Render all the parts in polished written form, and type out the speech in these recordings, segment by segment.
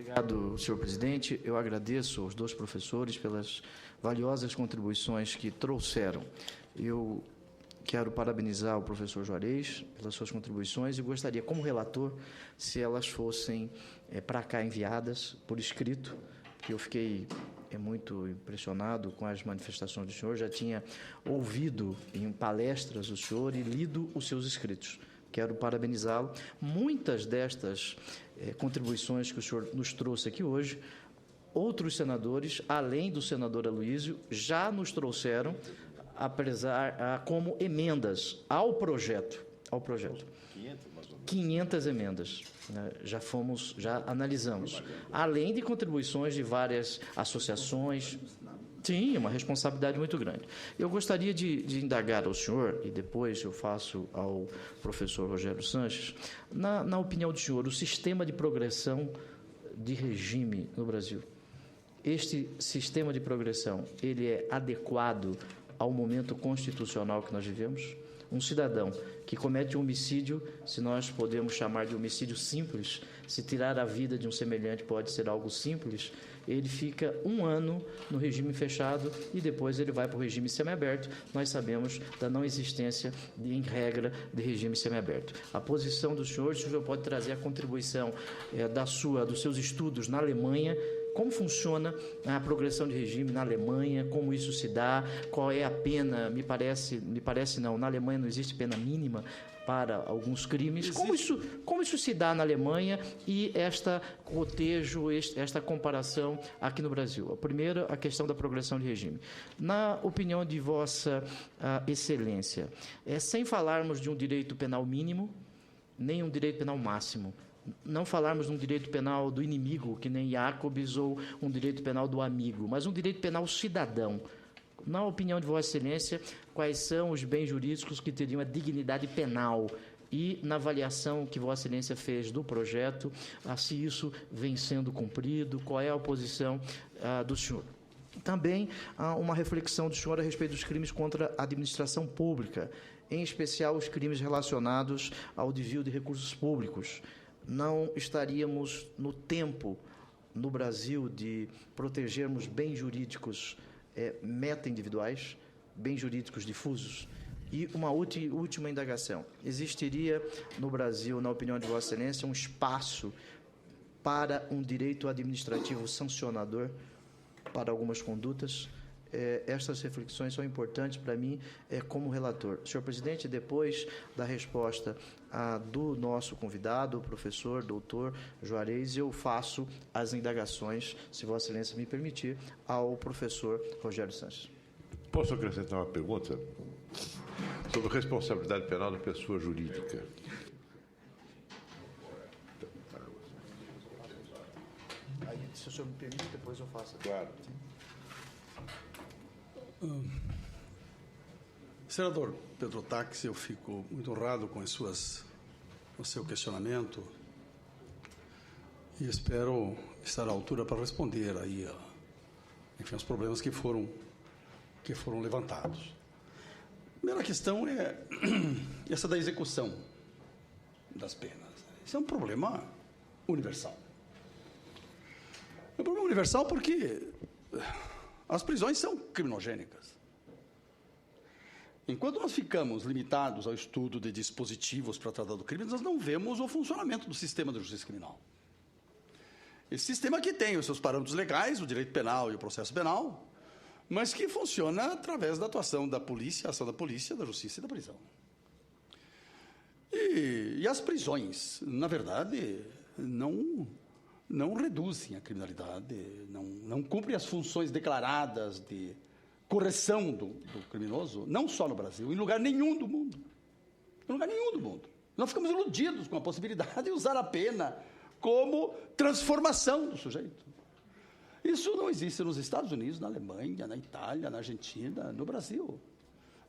Obrigado, senhor presidente. Eu agradeço aos dois professores pelas valiosas contribuições que trouxeram. Eu quero parabenizar o professor Juarez pelas suas contribuições e gostaria, como relator, se elas fossem para cá enviadas por escrito, porque eu fiquei muito impressionado com as manifestações do senhor, já tinha ouvido em palestras o senhor e lido os seus escritos. Quero parabenizá-lo. Muitas destas contribuições que o senhor nos trouxe aqui hoje, outros senadores, além do senador Aloísio, já nos trouxeram como emendas ao projeto. 500 emendas, né? Já analisamos. Além de contribuições de várias associações. Sim, é uma responsabilidade muito grande. Eu gostaria de indagar ao senhor, e depois eu faço ao professor Rogério Sanches, na opinião do senhor, o sistema de progressão de regime no Brasil. Este sistema de progressão, ele é adequado ao momento constitucional que nós vivemos? Um cidadão que comete um homicídio, se nós podemos chamar de homicídio simples, se tirar a vida de um semelhante pode ser algo simples, ele fica 1 ano no regime fechado e depois ele vai para o regime semiaberto. Nós sabemos da não existência, em regra, de regime semiaberto. A posição do senhor, se o senhor pode trazer a contribuição dos seus estudos na Alemanha, como funciona a progressão de regime na Alemanha, como isso se dá, qual é a pena, me parece não, na Alemanha não existe pena mínima para alguns crimes. Como isso se dá na Alemanha e esta comparação aqui no Brasil? A primeira, a questão da progressão de regime. Na opinião de Vossa Excelência, sem falarmos de um direito penal mínimo, nem um direito penal máximo, não falarmos de um direito penal do inimigo, que nem Jacobs, ou um direito penal do amigo, mas um direito penal cidadão. Na opinião de Vossa Excelência, quais são os bens jurídicos que teriam a dignidade penal? E, na avaliação que Vossa Excelência fez do projeto, se isso vem sendo cumprido, qual é a posição do senhor? Também há uma reflexão do senhor a respeito dos crimes contra a administração pública, em especial os crimes relacionados ao desvio de recursos públicos. Não estaríamos no tempo, no Brasil, de protegermos bens jurídicos meta-individuais, bens jurídicos difusos? E uma última indagação. Existiria no Brasil, na opinião de Vossa Excelência, um espaço para um direito administrativo sancionador para algumas condutas? Estas reflexões são importantes para mim como relator. Senhor presidente, depois da resposta do nosso convidado, o professor, doutor Juarez, eu faço as indagações, se Vossa Excelência me permitir, ao professor Rogério Sanches. Posso acrescentar uma pergunta sobre responsabilidade penal da pessoa jurídica? Aí, se o senhor me permite, depois eu faço. Claro. Senador Pedro Táxi, eu fico muito honrado com o seu questionamento e espero estar à altura para responder aí, enfim, os problemas que foram levantados. A primeira questão é essa da execução das penas. Isso é um problema universal. É um problema universal porque as prisões são criminogênicas. Enquanto nós ficamos limitados ao estudo de dispositivos para tratar do crime, nós não vemos o funcionamento do sistema da justiça criminal. Esse sistema que tem os seus parâmetros legais, o direito penal e o processo penal, mas que funciona através da atuação da polícia, a ação da polícia, da justiça e da prisão. E as prisões, na verdade, não reduzem a criminalidade, não cumprem as funções declaradas de correção do criminoso, não só no Brasil, em lugar nenhum do mundo. Em lugar nenhum do mundo. Nós ficamos iludidos com a possibilidade de usar a pena como transformação do sujeito. Isso não existe nos Estados Unidos, na Alemanha, na Itália, na Argentina, no Brasil.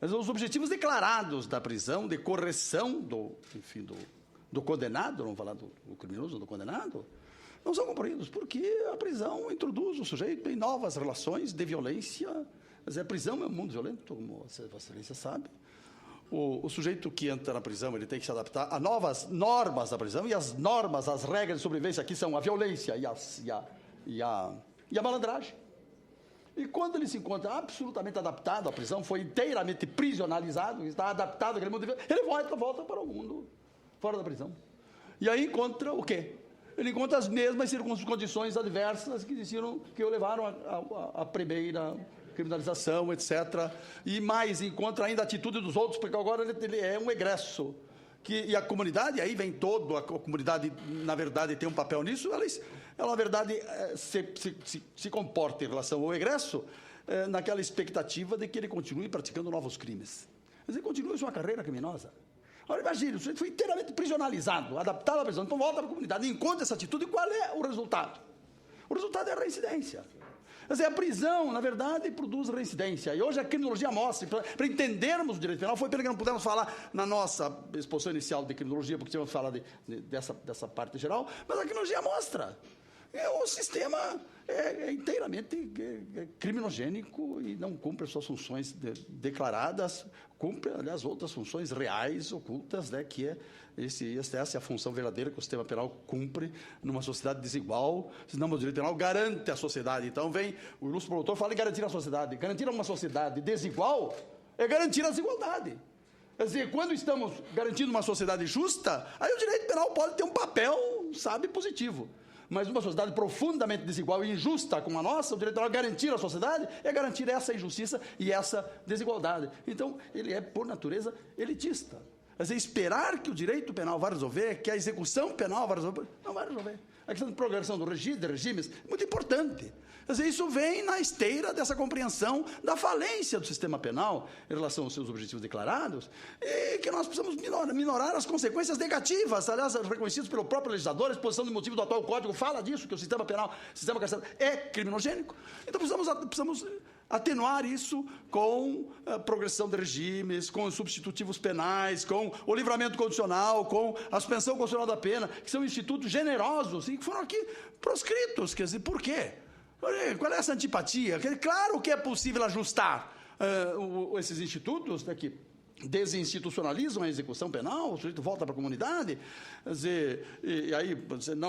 Mas os objetivos declarados da prisão, de correção do condenado, vamos falar do criminoso, do condenado, não são cumpridos, porque a prisão introduz o sujeito em novas relações de violência. Mas a prisão é um mundo violento, como a Vossa Excelência sabe, o sujeito que entra na prisão, ele tem que se adaptar a novas normas da prisão, e as normas, as regras de sobrevivência aqui são a violência e a malandragem. E quando ele se encontra absolutamente adaptado à prisão, foi inteiramente prisionalizado, está adaptado àquele mundo de vida, ele volta para o mundo fora da prisão. E aí encontra o quê? Ele encontra as mesmas condições adversas que existiram, que o levaram à primeira criminalização, etc. E mais, encontra ainda a atitude dos outros, porque agora ele é um egresso. E a comunidade, aí vem a comunidade, na verdade, tem um papel nisso, ela na verdade, se comporta em relação ao egresso, naquela expectativa de que ele continue praticando novos crimes. Mas ele continua sua carreira criminosa. Agora, imagine, o sujeito foi inteiramente prisionalizado, adaptado à prisão, então volta para a comunidade, encontra essa atitude, e qual é o resultado? O resultado é a reincidência. Quer dizer, a prisão, na verdade, produz reincidência. E hoje a criminologia mostra, para entendermos o direito penal, foi pelo que não pudemos falar na nossa exposição inicial de criminologia, porque tínhamos falado dessa parte geral, mas a criminologia mostra. O sistema é inteiramente criminogênico e não cumpre as suas funções declaradas, cumpre, aliás, outras funções reais, ocultas, né, que essa é a função verdadeira que o sistema penal cumpre numa sociedade desigual, senão o direito penal garante a sociedade. Então vem o ilustre promotor fala em garantir a sociedade. Garantir uma sociedade desigual é garantir a desigualdade. Quer dizer, quando estamos garantindo uma sociedade justa, aí o direito penal pode ter um papel, positivo. Mas uma sociedade profundamente desigual e injusta como a nossa, o direito penal garantir a sociedade é garantir essa injustiça e essa desigualdade. Então, ele é, por natureza, elitista. Quer dizer, esperar que o direito penal vá resolver, que a execução penal vá resolver, não vai resolver. A questão de progressão de regimes é muito importante. Quer dizer, isso vem na esteira dessa compreensão da falência do sistema penal em relação aos seus objetivos declarados, e que nós precisamos minorar as consequências negativas, aliás, reconhecidas pelo próprio legislador. A exposição de motivo do atual Código fala disso, que o sistema penal, o sistema carcerário é criminogênico. Então precisamos atenuar isso com a progressão de regimes, com os substitutivos penais, com o livramento condicional, com a suspensão condicional da pena, que são institutos generosos e que foram aqui proscritos. Quer dizer, por quê? Qual é essa antipatia? Claro que é possível ajustar esses institutos, né, que desinstitucionalizam a execução penal, o sujeito volta para a comunidade, quer dizer, e aí,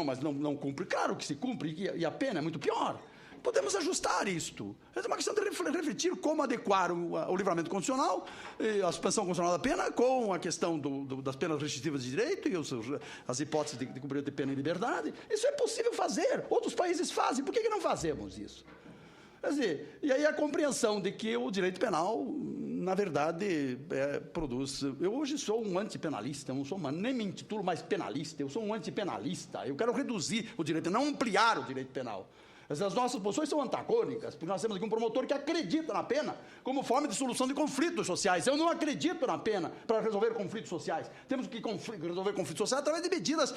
mas não cumpre. Claro que se cumpre, e a pena é muito pior. Podemos ajustar isto. É uma questão de refletir como adequar o livramento condicional, a suspensão condicional da pena, com a questão das penas restritivas de direito e as hipóteses de cumprimento de pena em liberdade. Isso é possível fazer. Outros países fazem. Por que não fazemos isso? Quer dizer, e aí a compreensão de que o direito penal, na verdade, produz... Eu hoje sou um antipenalista, nem me intitulo mais penalista, eu sou um antipenalista. Eu quero reduzir o direito penal, não ampliar o direito penal. As nossas posições são antagônicas, porque nós temos aqui um promotor que acredita na pena como forma de solução de conflitos sociais. Eu não acredito na pena para resolver conflitos sociais. Temos que resolver conflitos sociais através de medidas,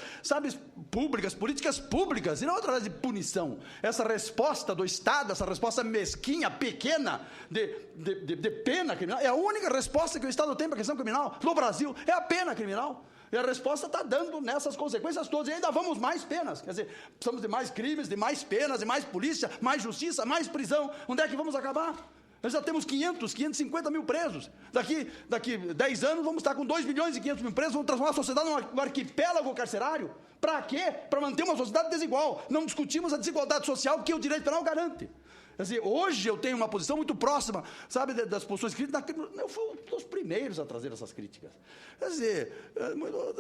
públicas, políticas públicas, e não através de punição. Essa resposta do Estado, essa resposta mesquinha, pequena, de pena criminal, é a única resposta que o Estado tem para a questão criminal no Brasil, é a pena criminal. E a resposta está dando nessas consequências todas. E ainda vamos mais penas. Quer dizer, precisamos de mais crimes, de mais penas, de mais polícia, mais justiça, mais prisão. Onde é que vamos acabar? Nós já temos 550 mil presos. Daqui 10 anos vamos estar com 2 milhões e 500 mil presos. Vamos transformar a sociedade num arquipélago carcerário. Para quê? Para manter uma sociedade desigual. Não discutimos a desigualdade social que o direito penal garante. Quer dizer, hoje eu tenho uma posição muito próxima, das posições críticas. Eu fui um dos primeiros a trazer essas críticas. Quer dizer,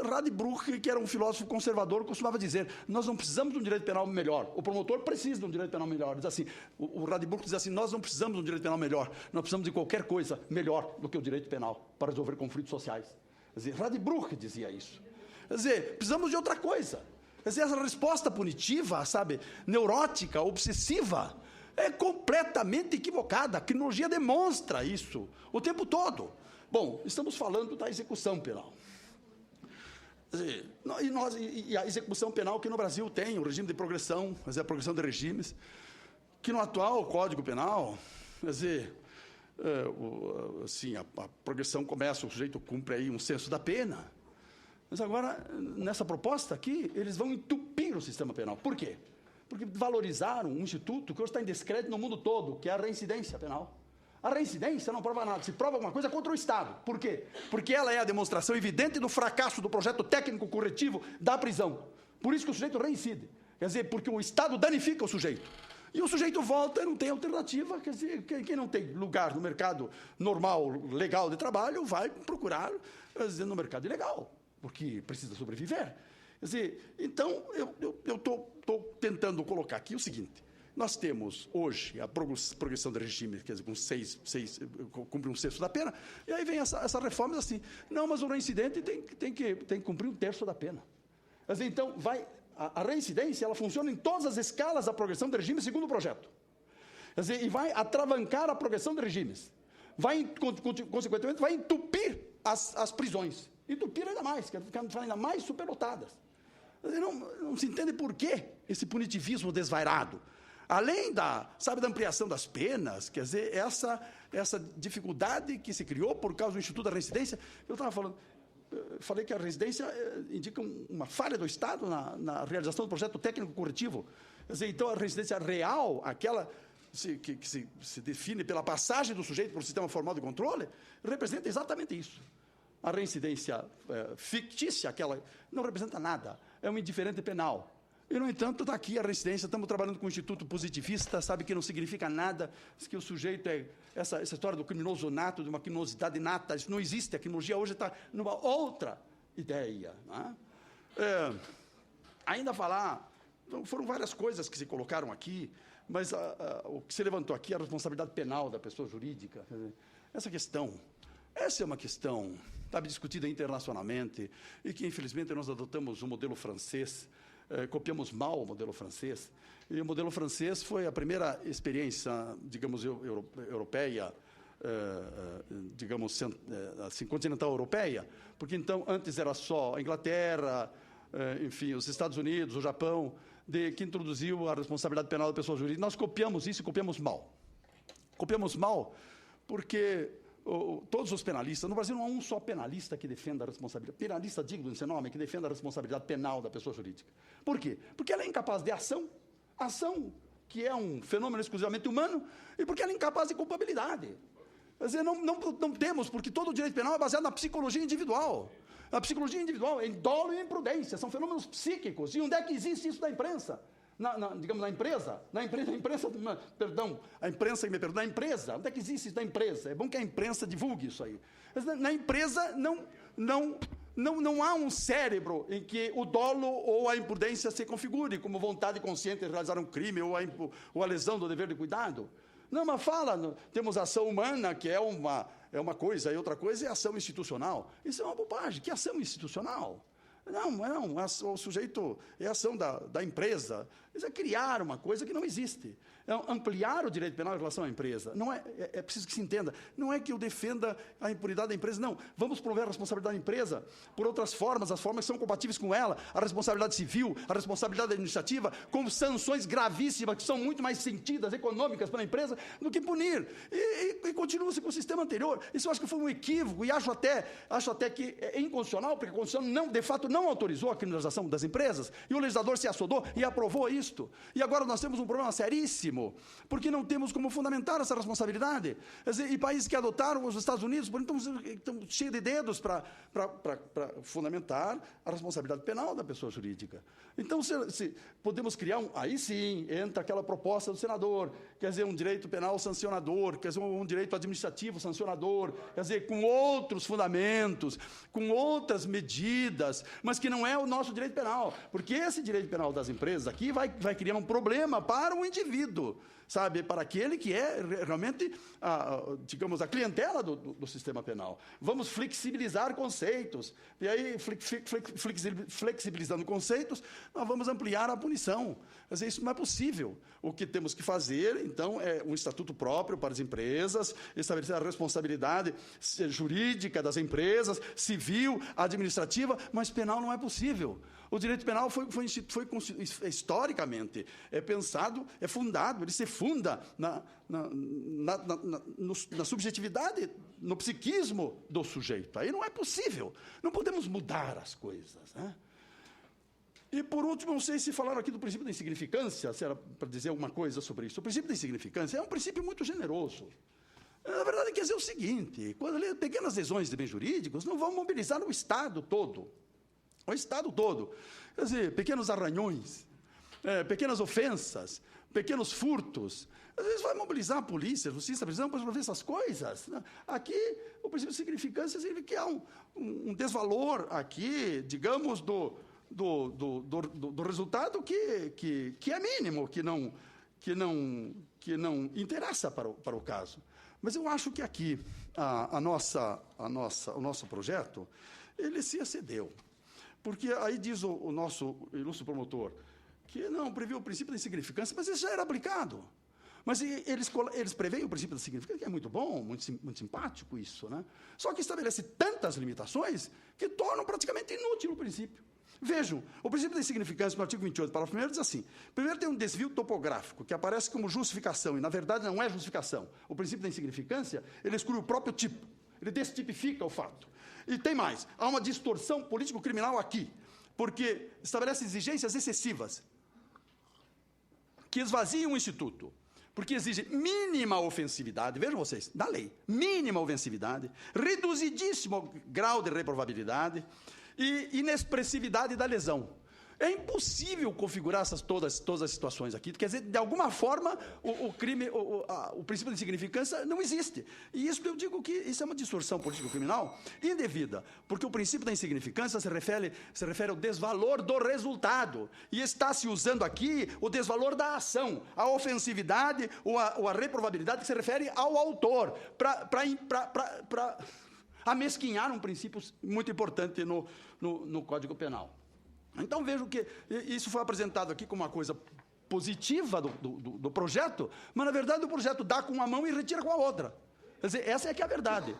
Radbruch, que era um filósofo conservador, costumava dizer: nós não precisamos de um direito penal melhor. O promotor precisa de um direito penal melhor. Diz assim, o Radbruch diz assim: nós não precisamos de um direito penal melhor. Nós precisamos de qualquer coisa melhor do que o direito penal para resolver conflitos sociais. Quer dizer, Radbruch dizia isso. Quer dizer, precisamos de outra coisa. Quer dizer, essa resposta punitiva, neurótica, obsessiva, é completamente equivocada. A criminologia demonstra isso o tempo todo. Bom, estamos falando da execução penal. E a execução penal que no Brasil tem o regime de progressão, quer dizer, a progressão de regimes, que no atual Código Penal, quer dizer, a progressão começa, o sujeito cumpre aí um senso da pena. Mas agora, nessa proposta aqui, eles vão entupir o sistema penal. Por quê? Porque valorizaram um instituto que hoje está em descrédito no mundo todo, que é a reincidência penal. A reincidência não prova nada, se prova alguma coisa contra o Estado. Por quê? Porque ela é a demonstração evidente do fracasso do projeto técnico corretivo da prisão. Por isso que o sujeito reincide. Quer dizer, porque o Estado danifica o sujeito. E o sujeito volta e não tem alternativa. Quer dizer, quem não tem lugar no mercado normal, legal de trabalho, vai procurar, quer dizer, no mercado ilegal, porque precisa sobreviver. Quer dizer, então, eu estou tentando colocar aqui o seguinte. Nós temos, hoje, a progressão do regime, quer dizer, com cumpre 1/6 da pena, e aí vem essa reforma assim, não, mas o reincidente tem que cumprir 1/3 da pena. Quer dizer, então, a reincidência, ela funciona em todas as escalas da progressão do regime, segundo o projeto. Quer dizer, e vai atravancar a progressão de regimes. Consequentemente, vai entupir as prisões. Entupir ainda mais, quer ficar ainda mais superlotadas. Quer dizer, não se entende por que esse punitivismo desvairado. Além da ampliação das penas, quer dizer, essa dificuldade que se criou por causa do Instituto da Reincidência, eu estava falando, falei que a residência indica uma falha do Estado na realização do projeto técnico corretivo. Quer dizer, então, a residência real, aquela que se define pela passagem do sujeito por um sistema formal de controle, representa exatamente isso. A reincidência fictícia, aquela, não representa nada, é um indiferente penal. E, no entanto, está aqui a reincidência, estamos trabalhando com um instituto positivista, sabe que não significa nada, que o sujeito essa história do criminoso nato, de uma criminosidade nata, isso não existe, a criminologia hoje está numa outra ideia. Não é? Ainda falar, então, foram várias coisas que se colocaram aqui, mas o que se levantou aqui é a responsabilidade penal da pessoa jurídica. Essa é uma questão, sabe, discutida internacionalmente, e que, infelizmente, nós adotamos o modelo francês, copiamos mal o modelo francês, e o modelo francês foi a primeira experiência, digamos, europeia, digamos, assim, continental europeia, porque então antes era só a Inglaterra, enfim, os Estados Unidos, o Japão, que introduziu a responsabilidade penal da pessoa jurídica. Nós copiamos isso e copiamos mal. Copiamos mal porque todos os penalistas, no Brasil não há um só penalista que defenda a responsabilidade, penalista digno de seu nome, que defenda a responsabilidade penal da pessoa jurídica. Por quê? Porque ela é incapaz de ação que é um fenômeno exclusivamente humano, e porque ela é incapaz de culpabilidade. Quer dizer, não temos, porque todo o direito penal é baseado na psicologia individual. A psicologia individual, em dolo e imprudência, são fenômenos psíquicos. E onde é que existe isso na imprensa? Digamos, na empresa, onde é que existe isso na empresa? É bom que a imprensa divulgue isso aí. Na empresa, não há um cérebro em que o dolo ou a imprudência se configure como vontade consciente de realizar um crime ou a lesão do dever de cuidado. Não, mas temos ação humana, que é uma coisa, e outra coisa é ação institucional. Isso é uma bobagem. Que ação institucional? Não, o sujeito é ação da empresa. Isso é criar uma coisa que não existe. É ampliar o direito penal em relação à empresa. Não é preciso que se entenda. Não é que eu defenda a impunidade da empresa, não. Vamos prover a responsabilidade da empresa por outras formas, as formas que são compatíveis com ela, a responsabilidade civil, a responsabilidade administrativa, com sanções gravíssimas, que são muito mais sentidas, econômicas para a empresa, do que punir. E continua-se com o sistema anterior. Isso eu acho que foi um equívoco, e acho até que é inconstitucional, porque a Constituição, de fato, não autorizou a criminalização das empresas, e o legislador se assodou e aprovou isto. E agora nós temos um problema seríssimo, porque não temos como fundamentar essa responsabilidade. Quer dizer, e países que adotaram, os Estados Unidos, estão cheios de dedos para fundamentar a responsabilidade penal da pessoa jurídica. Então, se podemos criar aí sim, entra aquela proposta do senador, quer dizer, um direito penal sancionador, quer dizer, um direito administrativo sancionador, quer dizer, com outros fundamentos, com outras medidas, mas que não é o nosso direito penal, porque esse direito penal das empresas aqui vai criar um problema para o indivíduo, sabe, para aquele que é realmente, digamos, a clientela do sistema penal. Vamos flexibilizar conceitos, e aí, flexibilizando conceitos, nós vamos ampliar a punição. Quer dizer, isso não é possível. O que temos que fazer, então, é um estatuto próprio para as empresas, estabelecer a responsabilidade jurídica das empresas, civil, administrativa, mas penal não é possível. O direito penal foi historicamente pensado, é fundado, ele se funda na subjetividade, no psiquismo do sujeito. Aí não é possível. Não podemos mudar as coisas, né? E, por último, não sei se falaram aqui do princípio da insignificância, se era para dizer alguma coisa sobre isso. O princípio da insignificância é um princípio muito generoso. Na verdade, quer dizer o seguinte, quando pequenas lesões de bens jurídicos não vão mobilizar o Estado todo. O Estado todo. Quer dizer, pequenos arranhões, pequenas ofensas, pequenos furtos. Às vezes vai mobilizar a polícia, a justiça, a prisão para resolver essas coisas. Aqui, o princípio de significância significa que há um desvalor aqui, digamos, do resultado que é mínimo, que não interessa para o caso. Mas eu acho que aqui o nosso projeto, ele se excedeu. Porque aí diz o nosso ilustre promotor que não previu o princípio da insignificância, mas isso já era aplicado. Mas eles preveem o princípio da significância, que é muito bom, muito simpático isso, né? Só que estabelece tantas limitações que tornam praticamente inútil o princípio. Vejam, o princípio da insignificância, no artigo 28, parágrafo 1º, diz assim: primeiro tem um desvio topográfico, que aparece como justificação, e na verdade não é justificação. O princípio da insignificância, ele exclui o próprio tipo, ele destipifica o fato. E tem mais, há uma distorção político-criminal aqui, porque estabelece exigências excessivas, que esvaziam o instituto, porque exige mínima ofensividade, vejam vocês, da lei, mínima ofensividade, reduzidíssimo grau de reprovabilidade e inexpressividade da lesão. É impossível configurar todas as situações aqui. Quer dizer, de alguma forma, o princípio da insignificância não existe. E isso eu digo que isso é uma distorção político-criminal indevida, porque o princípio da insignificância se refere ao desvalor do resultado. E está se usando aqui o desvalor da ação, a ofensividade ou a reprovabilidade que se refere ao autor, para amesquinhar um princípio muito importante no Código Penal. Então, vejo que isso foi apresentado aqui como uma coisa positiva do projeto, mas, na verdade, o projeto dá com uma mão e retira com a outra. Quer dizer, essa é que é a verdade.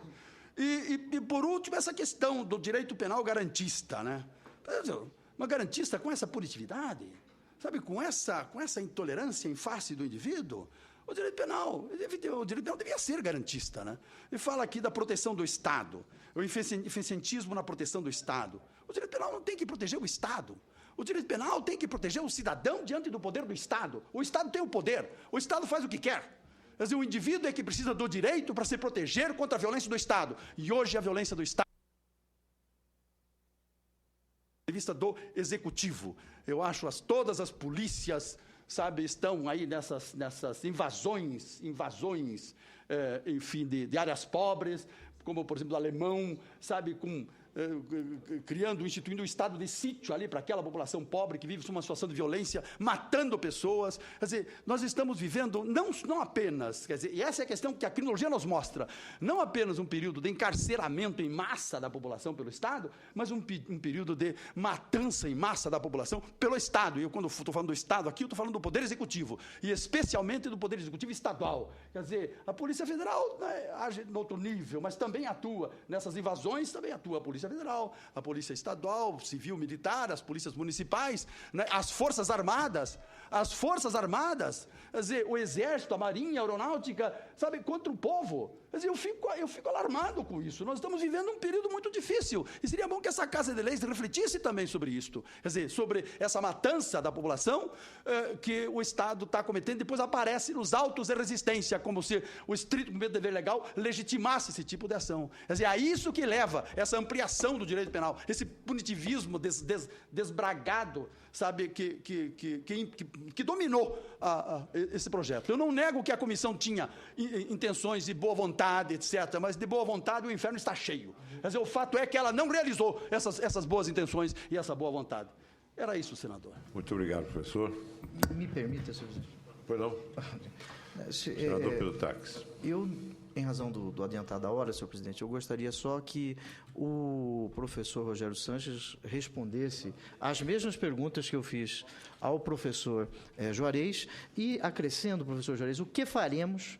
E por último, essa questão do direito penal garantista, né? Uma garantista com essa punitividade, sabe, com essa intolerância em face do indivíduo. O direito penal devia ser garantista, né? Ele fala aqui da proteção do Estado, o eficientismo na proteção do Estado. O direito penal não tem que proteger o Estado. O direito penal tem que proteger o cidadão diante do poder do Estado. O Estado tem o poder, o Estado faz o que quer. Quer dizer, o indivíduo é que precisa do direito para se proteger contra a violência do Estado. E hoje a violência do Estado, do ponto de vista do executivo, eu acho todas as polícias, sabe, estão aí nessas invasões, enfim, de áreas pobres, como, por exemplo, o alemão, sabe, instituindo um estado de sítio ali para aquela população pobre que vive uma situação de violência, matando pessoas. Quer dizer, nós estamos vivendo não apenas, quer dizer, e essa é a questão que a criminologia nos mostra, não apenas um período de encarceramento em massa da população pelo Estado, mas um período de matança em massa da população pelo Estado. E eu, quando estou falando do Estado aqui, eu estou falando do Poder Executivo, e especialmente do Poder Executivo estadual. Quer dizer, a Polícia Federal, né, age em outro nível, mas também atua nessas invasões, também atua a Polícia Federal, a Polícia Estadual, Civil, Militar, as polícias municipais, né, as Forças Armadas, quer dizer, o Exército, a Marinha, a Aeronáutica, sabe, contra o povo. Quer dizer, eu fico alarmado com isso. Nós estamos vivendo um período muito difícil, e seria bom que essa Casa de Leis refletisse também sobre isto, quer dizer, sobre essa matança da população que o Estado está cometendo. Depois aparece nos autos de resistência, como se o estrito cumprimento do dever legal legitimasse esse tipo de ação. Quer dizer, é isso que leva essa ampliação do direito penal, esse punitivismo desbragado, sabe, que dominou esse projeto. Eu não nego que a comissão tinha intenções de boa vontade, etc., mas de boa vontade o inferno está cheio. Quer dizer, o fato é que ela não realizou essas boas intenções e essa boa vontade. Era isso, senador. Muito obrigado, professor. Me permita, senhor presidente. Pois não? Senador Pedro Taques. Eu, em razão do adiantado da hora, senhor presidente, eu gostaria só que o professor Rogério Sanches respondesse as mesmas perguntas que eu fiz ao professor Juarez e acrescendo, professor Juarez, o que faremos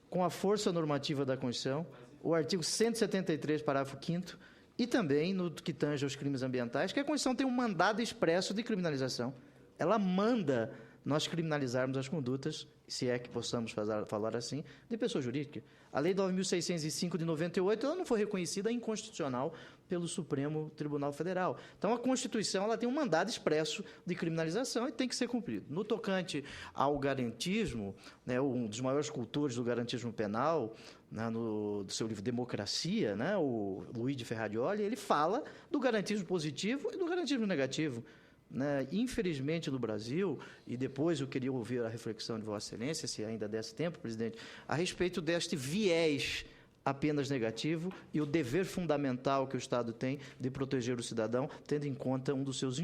com a força normativa da Constituição, o artigo 173, parágrafo 5º, e também no que tange aos crimes ambientais, que a Constituição tem um mandado expresso de criminalização. Ela manda, nós criminalizarmos as condutas, se é que possamos falar assim, de pessoa jurídica. A Lei 9.605 de 98 ela não foi reconhecida inconstitucional pelo Supremo Tribunal Federal. Então, a Constituição ela tem um mandado expresso de criminalização e tem que ser cumprido. No tocante ao garantismo, né, um dos maiores cultores do garantismo penal, né, do seu livro Democracia, né, o Luigi Ferrarioli, ele fala do garantismo positivo e do garantismo negativo. Né? Infelizmente, no Brasil, e depois eu queria ouvir a reflexão de Vossa Excelência, se ainda desse tempo, presidente, a respeito deste viés apenas negativo e o dever fundamental que o Estado tem de proteger o cidadão, tendo em conta um dos seus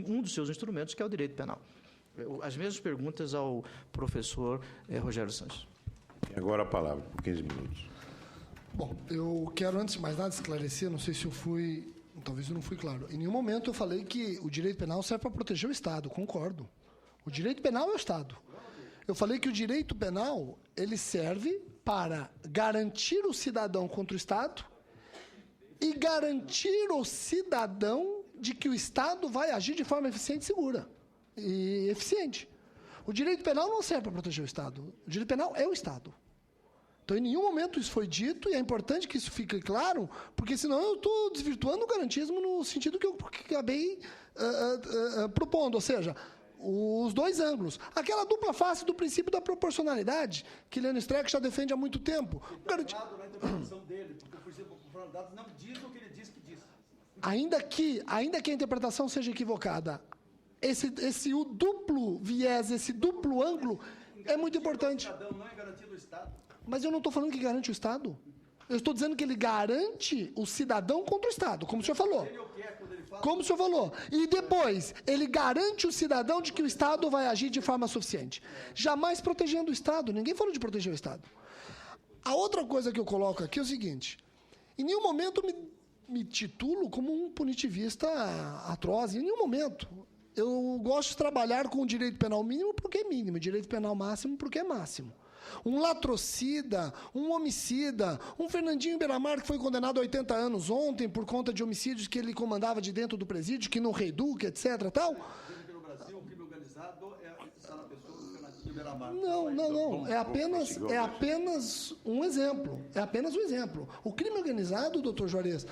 instrumentos, que é o direito penal. As mesmas perguntas ao professor Rogério Sanches. E agora a palavra, por 15 minutos. Bom, eu quero, antes de mais nada, esclarecer, não sei se eu fui... Talvez eu não fui claro. Em nenhum momento eu falei que o direito penal serve para proteger o Estado, concordo. O direito penal é o Estado. Eu falei que o direito penal ele serve para garantir o cidadão contra o Estado e garantir o cidadão de que o Estado vai agir de forma eficiente e segura. E eficiente. O direito penal não serve para proteger o Estado. O direito penal é o Estado. Então, em nenhum momento isso foi dito, e é importante que isso fique claro, porque senão eu estou desvirtuando o garantismo no sentido que eu acabei propondo, ou seja, os dois ângulos. Aquela dupla face do princípio da proporcionalidade, que Leon Streck já defende há muito tempo. Na interpretação dele, porque o princípio da proporcionalidade não diz o que ele diz que diz. Ainda que a interpretação seja equivocada, esse duplo viés, esse duplo ângulo é muito importante. O cidadão não é garantido do Estado. Mas eu não estou falando que garante o Estado. Eu estou dizendo que ele garante o cidadão contra o Estado, como o senhor falou. Como o senhor falou. E depois, ele garante o cidadão de que o Estado vai agir de forma suficiente. Jamais protegendo o Estado. Ninguém falou de proteger o Estado. A outra coisa que eu coloco aqui é o seguinte. Em nenhum momento me titulo como um punitivista atroz. Em nenhum momento. Eu gosto de trabalhar com o direito penal mínimo porque é mínimo. Direito penal máximo porque é máximo. Um latrocida, um homicida, um Fernandinho Beiramar que foi condenado a 80 anos ontem por conta de homicídios que ele comandava de dentro do presídio, que não reeduca, etc. Tal. No Brasil, o crime organizado está na pessoa do Fernandinho Beiramar. Não. É apenas um exemplo. É apenas um exemplo. O crime organizado, doutor Juarez,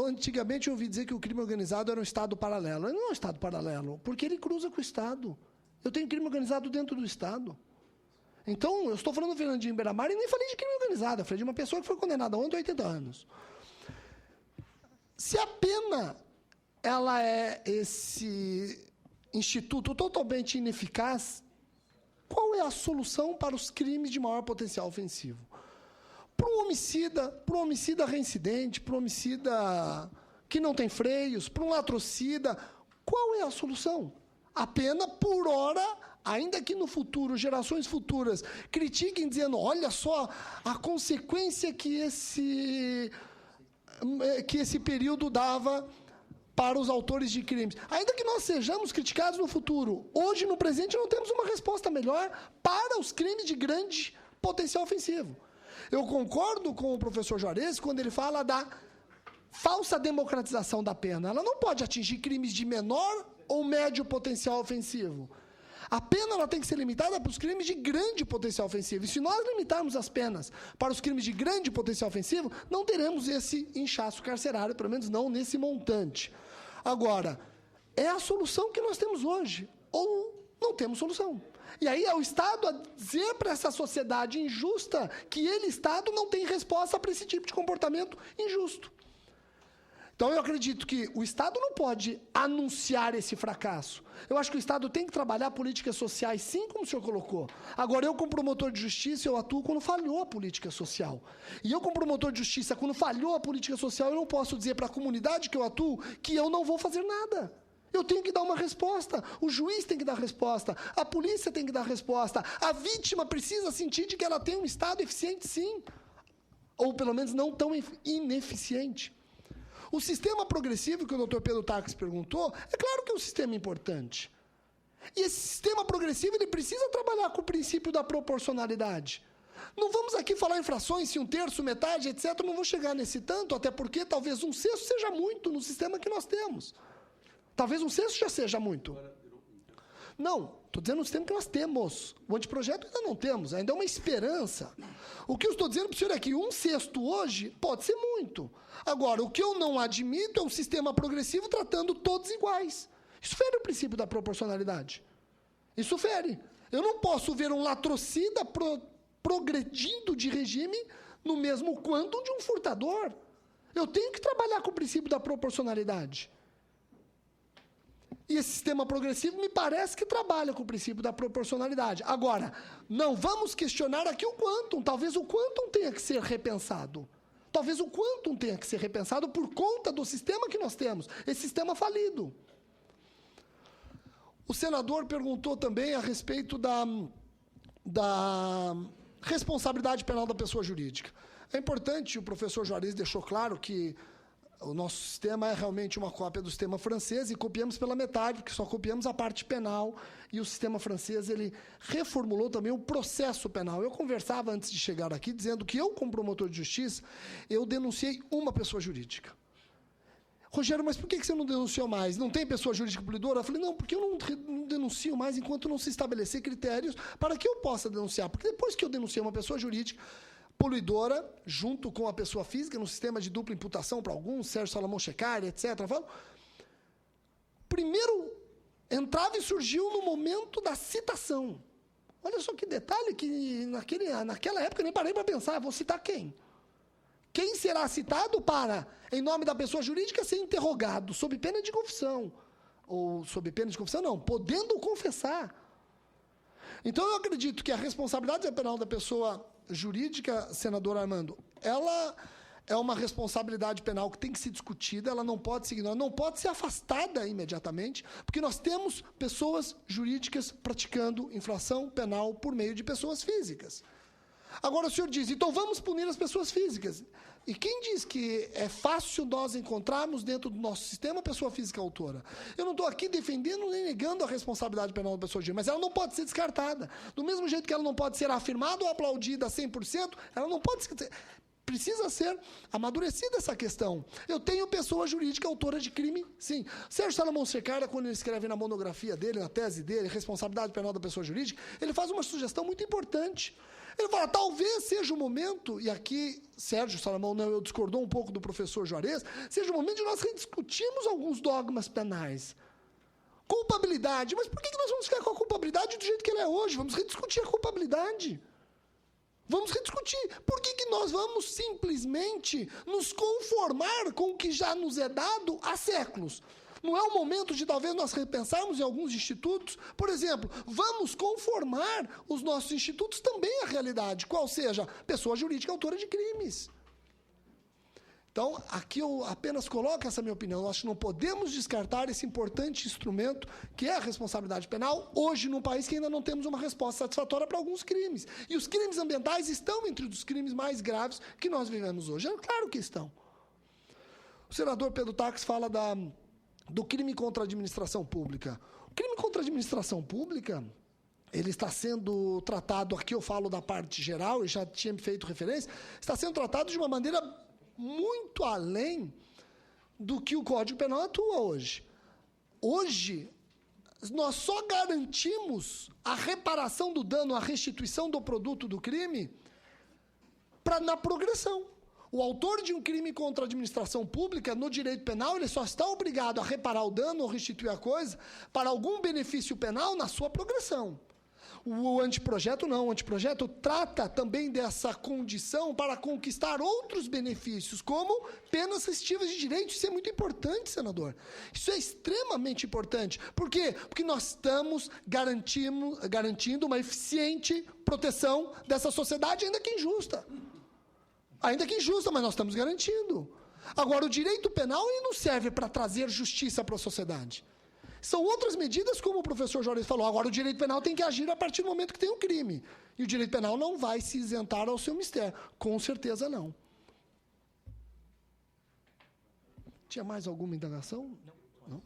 antigamente eu ouvi dizer que o crime organizado era um Estado paralelo. Ele não é um Estado paralelo, porque ele cruza com o Estado. Eu tenho crime organizado dentro do Estado. Então, eu estou falando do Fernandinho Beiramar e nem falei de crime organizado. Eu falei de uma pessoa que foi condenada ontem a 80 anos. Se a pena ela é esse instituto totalmente ineficaz, qual é a solução para os crimes de maior potencial ofensivo? Para um homicida reincidente, para um homicida que não tem freios, para um latrocida, qual é a solução? A pena por hora, ainda que no futuro, gerações futuras, critiquem dizendo, olha só a consequência que esse período dava para os autores de crimes. Ainda que nós sejamos criticados no futuro, hoje, no presente, não temos uma resposta melhor para os crimes de grande potencial ofensivo. Eu concordo com o professor Juarez quando ele fala da falsa democratização da pena. Ela não pode atingir crimes de menor ou médio potencial ofensivo. A pena ela tem que ser limitada para os crimes de grande potencial ofensivo. E se nós limitarmos as penas para os crimes de grande potencial ofensivo, não teremos esse inchaço carcerário, pelo menos não nesse montante. Agora, é a solução que nós temos hoje, ou não temos solução. E aí é o Estado a dizer para essa sociedade injusta que ele, Estado, não tem resposta para esse tipo de comportamento injusto. Então, eu acredito que o Estado não pode anunciar esse fracasso. Eu acho que o Estado tem que trabalhar políticas sociais, sim, como o senhor colocou. Agora, eu, como promotor de justiça, eu atuo quando falhou a política social. E eu, como promotor de justiça, quando falhou a política social, eu não posso dizer para a comunidade que eu atuo que eu não vou fazer nada. Eu tenho que dar uma resposta, o juiz tem que dar resposta, a polícia tem que dar resposta, a vítima precisa sentir de que ela tem um Estado eficiente, sim. Ou, pelo menos, não tão ineficiente. O sistema progressivo que o doutor Pedro Taques perguntou, é claro que é um sistema importante. E esse sistema progressivo ele precisa trabalhar com o princípio da proporcionalidade. Não vamos aqui falar em frações, se um terço, metade, etc. Não vou chegar nesse tanto, até porque talvez um sexto seja muito no sistema que nós temos. Talvez um sexto já seja muito. Não, estou dizendo o sistema que nós temos. O anteprojeto ainda não temos, ainda é uma esperança. O que eu estou dizendo para o senhor é que 1/6 hoje pode ser muito. Agora, o que eu não admito é um sistema progressivo tratando todos iguais. Isso fere o princípio da proporcionalidade. Isso fere. Eu não posso ver um latrocida progredindo de regime no mesmo quantum de um furtador. Eu tenho que trabalhar com o princípio da proporcionalidade. E esse sistema progressivo me parece que trabalha com o princípio da proporcionalidade. Agora, não vamos questionar aqui o quantum. Talvez o quantum tenha que ser repensado. Talvez o quantum tenha que ser repensado por conta do sistema que nós temos. Esse sistema falido. O senador perguntou também a respeito da responsabilidade penal da pessoa jurídica. É importante, o professor Juarez deixou claro que o nosso sistema é realmente uma cópia do sistema francês e copiamos pela metade, porque só copiamos a parte penal, e o sistema francês ele reformulou também o processo penal. Eu conversava antes de chegar aqui, dizendo que eu, como promotor de justiça, eu denunciei uma pessoa jurídica. Rogério, mas por que você não denunciou mais? Não tem pessoa jurídica poluidora? Eu falei, não, porque eu não denuncio mais enquanto não se estabelecer critérios para que eu possa denunciar. Porque depois que eu denunciei uma pessoa jurídica poluidora, junto com a pessoa física, no sistema de dupla imputação para alguns, Sérgio Salomão Checari, etc., primeiro entrava e surgiu no momento da citação. Olha só que detalhe que naquela época eu nem parei para pensar, vou citar quem? Quem será citado para, em nome da pessoa jurídica, ser interrogado sob pena de confissão? Ou sob pena de confissão, não, podendo confessar. Então, eu acredito que a responsabilidade penal da pessoa jurídica, senador Armando, ela é uma responsabilidade penal que tem que ser discutida, ela não pode ser ignorada, não pode ser afastada imediatamente, porque nós temos pessoas jurídicas praticando infração penal por meio de pessoas físicas. Agora o senhor diz, então vamos punir as pessoas físicas. E quem diz que é fácil nós encontrarmos dentro do nosso sistema a pessoa física autora? Eu não estou aqui defendendo nem negando a responsabilidade penal da pessoa jurídica, mas ela não pode ser descartada. Do mesmo jeito que ela não pode ser afirmada ou aplaudida 100%, ela não pode ser... Precisa ser amadurecida essa questão. Eu tenho pessoa jurídica autora de crime, sim. Sérgio Salomão Checari, quando ele escreve na monografia dele, na tese dele, Responsabilidade Penal da Pessoa Jurídica, ele faz uma sugestão muito importante. Ele fala, talvez seja o momento, e aqui Sérgio Salomão não, eu discordou um pouco do professor Juarez, seja o momento de nós rediscutirmos alguns dogmas penais. Culpabilidade, mas por que nós vamos ficar com a culpabilidade do jeito que ela é hoje? Vamos rediscutir a culpabilidade. Vamos rediscutir. Por que nós vamos simplesmente nos conformar com o que já nos é dado há séculos? Não é o momento de talvez nós repensarmos em alguns institutos? Por exemplo, vamos conformar os nossos institutos também à realidade, qual seja pessoa jurídica autora de crimes. Então, aqui eu apenas coloco essa minha opinião. Nós não podemos descartar esse importante instrumento que é a responsabilidade penal, hoje num país que ainda não temos uma resposta satisfatória para alguns crimes. E os crimes ambientais estão entre os crimes mais graves que nós vivemos hoje. É claro que estão. O senador Pedro Taques fala do crime contra a administração pública. O crime contra a administração pública, ele está sendo tratado, aqui eu falo da parte geral, eu já tinha feito referência, está sendo tratado de uma maneira muito além do que o Código Penal atua hoje. Hoje, nós só garantimos a reparação do dano, a restituição do produto do crime na progressão. O autor de um crime contra a administração pública, no direito penal, ele só está obrigado a reparar o dano ou restituir a coisa para algum benefício penal na sua progressão. O anteprojeto não. O anteprojeto trata também dessa condição para conquistar outros benefícios, como penas restritivas de direito. Isso é muito importante, senador. Isso é extremamente importante. Por quê? Porque nós estamos garantindo uma eficiente proteção dessa sociedade, ainda que injusta. Ainda que injusta, mas nós estamos garantindo. Agora, o direito penal ele não serve para trazer justiça para a sociedade. São outras medidas, como o professor Juarez falou. Agora, o direito penal tem que agir a partir do momento que tem um crime. E o direito penal não vai se isentar ao seu mistério. Com certeza, não. Tinha mais alguma indagação? Não.